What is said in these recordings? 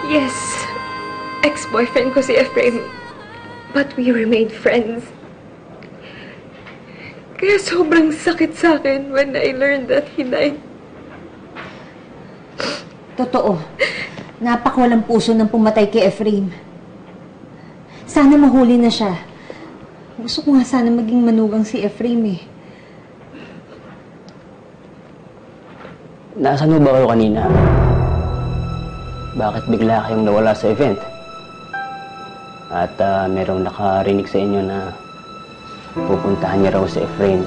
Yes, ex-boyfriend ko si Efrain. But we remained friends. Kaya sobrang sakit sa akin when I learned that he died. Totoo. Napakawalang puso ng pumatay kay Efrain. Sana mahuli na siya. Gusto ko nga sana maging manugang si Efrain eh. Nasaan ba kayo kanina? Bakit bigla kayong nawala sa event? At merong nakarinig sa inyo na pupuntahan niya raw si Efrain.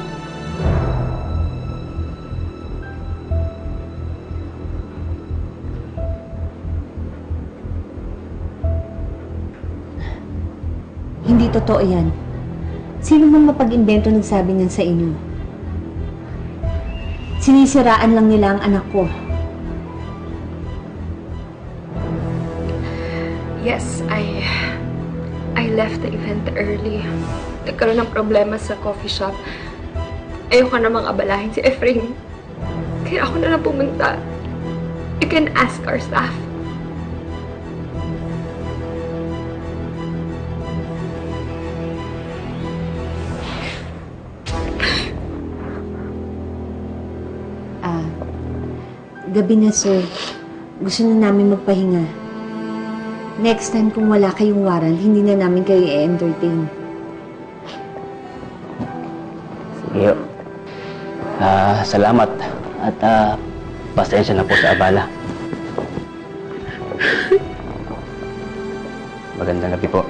Hindi totoo yan. Sino man mapag-imbento nagsabi niyan sa inyo? Sinisiraan lang nila ang anak ko. Yes, I left the event early. Nagkaroon ng problema sa coffee shop. Ayoko namang abalahin si Efrain. Kaya ako na lang pumunta. You can ask our staff. Gabi na, sir. Gusto na namin magpahinga. Next time, kung wala kayong waral, hindi na namin kayo i-entertain. Sige. Salamat. At pasensya na po sa abala. Magandang gabi po.